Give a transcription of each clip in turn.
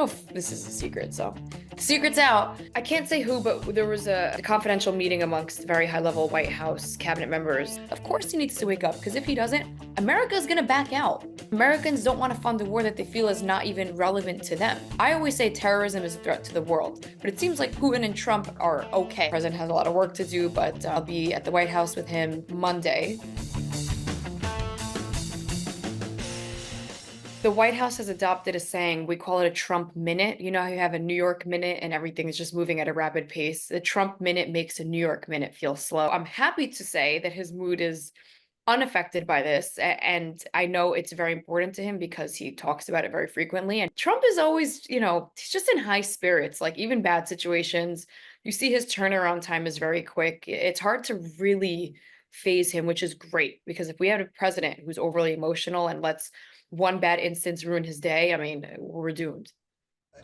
know if this is a secret, so the secret's out. I can't say who, but there was a confidential meeting amongst very high-level White House cabinet members. Of course he needs to wake up, because if he doesn't, America is gonna back out. Americans don't want to fund a war that they feel is not even relevant to them. I always say terrorism is a threat to the world, but it seems like Putin and Trump are okay. The president has a lot of work to do, but I'll be at the White House with him Monday. The White House has adopted a saying, we call it a Trump minute. You know how you have a New York minute and everything is just moving at a rapid pace? The Trump minute makes a New York minute feel slow. I'm happy to say that his mood is unaffected by this, and I know it's very important to him because he talks about it very frequently. And Trump is always, he's just in high spirits, like even bad situations. You see his turnaround time is very quick. It's hard to really phase him, which is great, because if we have a president who's overly emotional and lets one bad instance ruin his day, I mean, we're doomed.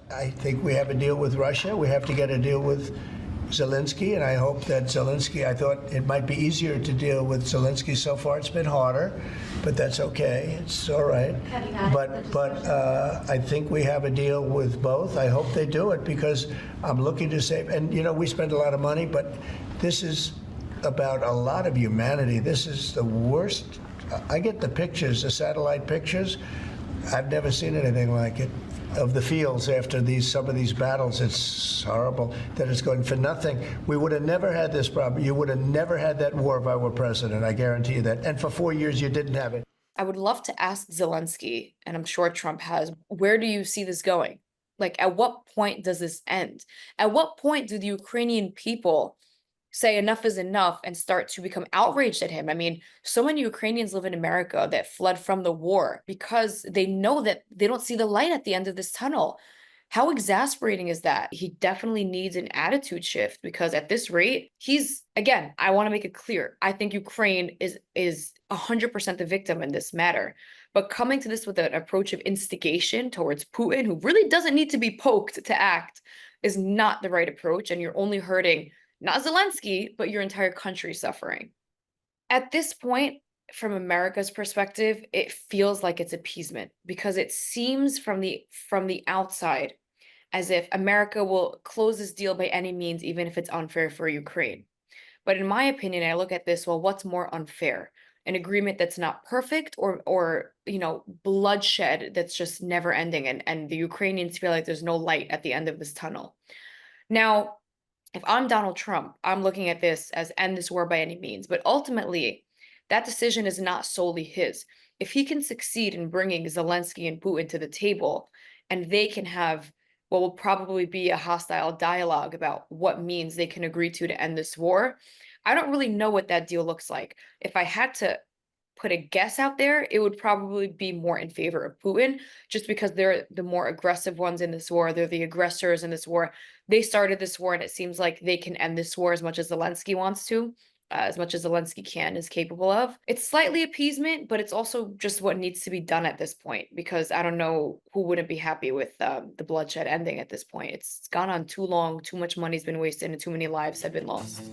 I think we have a deal with Russia. We have to get a deal with Zelensky, and I hope that Zelensky, I thought it might be easier to deal with Zelensky. So far it's been harder, but that's okay. It's all right. But I think we have a deal with both. I hope they do it, because I'm looking to save, and we spend a lot of money, but this is about a lot of humanity. This is the worst. I get the pictures, the satellite pictures. I've never seen anything like it of the fields after some of these battles. It's horrible that it's going for nothing. We would have never had this problem. You would have never had that war if I were president. I guarantee you that. And for 4 years, you didn't have it. I would love to ask Zelensky, and I'm sure Trump has, where do you see this going? Like, at what point does this end? At what point do the Ukrainian people say enough is enough and start to become outraged at him? I mean, so many Ukrainians live in America that fled from the war because they know that they don't see the light at the end of this tunnel. How exasperating is that? He definitely needs an attitude shift, because at this rate, again, I want to make it clear, I think Ukraine is 100% the victim in this matter. But coming to this with an approach of instigation towards Putin, who really doesn't need to be poked to act, is not the right approach, and you're only hurting not Zelensky, but your entire country suffering. At this point, from America's perspective, it feels like it's appeasement, because it seems from the outside as if America will close this deal by any means, even if it's unfair for Ukraine. But in my opinion, I look at this, well, what's more unfair? An agreement that's not perfect, or bloodshed that's just never ending, and the Ukrainians feel like there's no light at the end of this tunnel. Now, if I'm Donald Trump, I'm looking at this as end this war by any means. But ultimately, that decision is not solely his. If he can succeed in bringing Zelensky and Putin to the table, and they can have what will probably be a hostile dialogue about what means they can agree to end this war, I don't really know what that deal looks like. If I had to put a guess out there, it would probably be more in favor of Putin, just because they're the more aggressive ones in this war. They're the aggressors in this war. They started this war, and it seems like they can end this war as much as Zelensky wants to, as much as Zelensky is capable of. It's slightly appeasement, but it's also just what needs to be done at this point, because I don't know who wouldn't be happy with the bloodshed ending at this point. It's gone on too long, too much money's been wasted, and too many lives have been lost.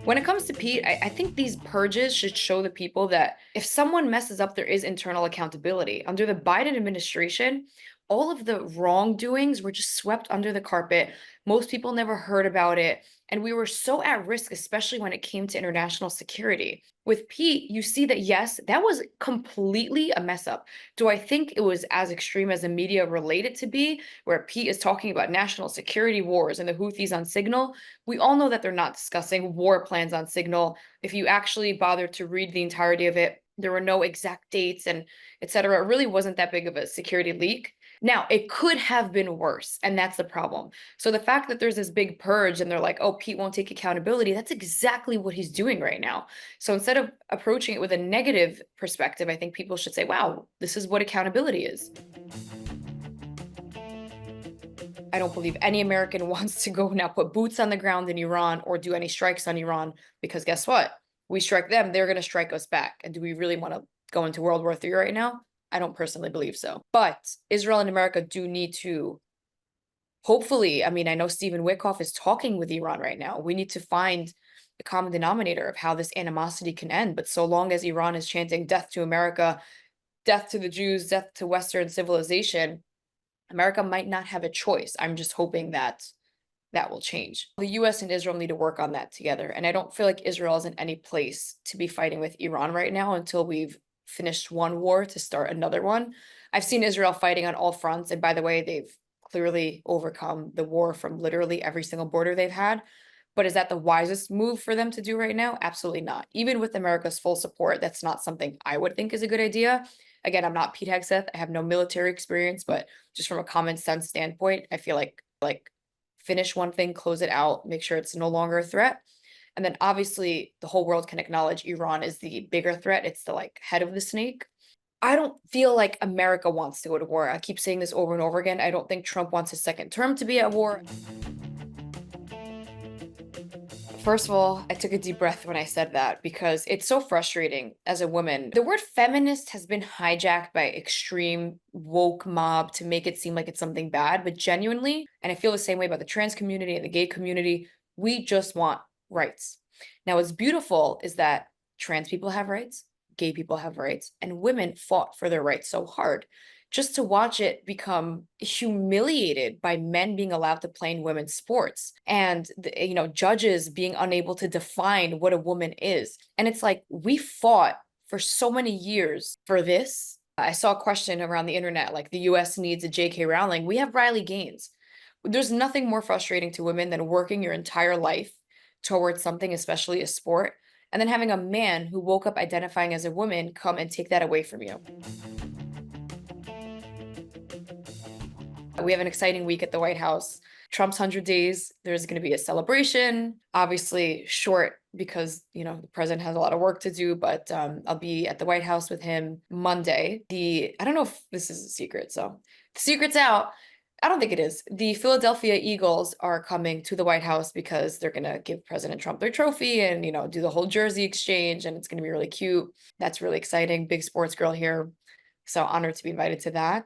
When it comes to Pete, I think these purges should show the people that if someone messes up, there is internal accountability. Under the Biden administration, all of the wrongdoings were just swept under the carpet. Most people never heard about it. And we were so at risk, especially when it came to international security. With Pete, you see that, yes, that was completely a mess up. Do I think it was as extreme as the media related to be, where Pete is talking about national security wars and the Houthis on Signal? We all know that they're not discussing war plans on Signal. If you actually bother to read the entirety of it, there were no exact dates and etc. It really wasn't that big of a security leak. Now, it could have been worse, and that's the problem. So the fact that there's this big purge and they're like, oh, Pete won't take accountability, that's exactly what he's doing right now. So instead of approaching it with a negative perspective, I think people should say, wow, this is what accountability is. I don't believe any American wants to go now put boots on the ground in Iran or do any strikes on Iran, because guess what? We strike them, they're going to strike us back. And do we really want to go into World War III right now? I don't personally believe so. But Israel and America do need to, hopefully, I mean, I know Stephen Witkoff is talking with Iran right now. We need to find the common denominator of how this animosity can end. But so long as Iran is chanting death to America, death to the Jews, death to Western civilization, America might not have a choice. I'm just hoping that that will change. The US and Israel need to work on that together. And I don't feel like Israel is in any place to be fighting with Iran right now until we've finished one war to start another one. I've seen Israel fighting on all fronts. And by the way, they've clearly overcome the war from literally every single border they've had. But is that the wisest move for them to do right now? Absolutely not. Even with America's full support, that's not something I would think is a good idea. Again, I'm not Pete Hegseth. I have no military experience, but just from a common sense standpoint, I feel like finish one thing, close it out, make sure it's no longer a threat. And then obviously the whole world can acknowledge Iran is the bigger threat. It's the like head of the snake. I don't feel like America wants to go to war. I keep saying this over and over again. I don't think Trump wants his second term to be at war. First of all, I took a deep breath when I said that because it's so frustrating as a woman. The word feminist has been hijacked by extreme woke mob to make it seem like it's something bad, but genuinely, and I feel the same way about the trans community and the gay community, we just want rights. Now, what's beautiful is that trans people have rights, gay people have rights, and women fought for their rights so hard. Just to watch it become humiliated by men being allowed to play in women's sports and judges being unable to define what a woman is. And it's like we fought for so many years for this. I saw a question around the internet like the US needs a JK Rowling. We have Riley Gaines. There's nothing more frustrating to women than working your entire life towards something, especially a sport, and then having a man who woke up identifying as a woman come and take that away from you. We have an exciting week at the White House. Trump's 100 days, there's going to be a celebration, obviously short because, the president has a lot of work to do, but I'll be at the White House with him Monday. I don't know if this is a secret, so the secret's out. I don't think it is. The Philadelphia Eagles are coming to the White House because they're going to give President Trump their trophy and, do the whole jersey exchange, and it's going to be really cute. That's really exciting. Big sports girl here. So honored to be invited to that.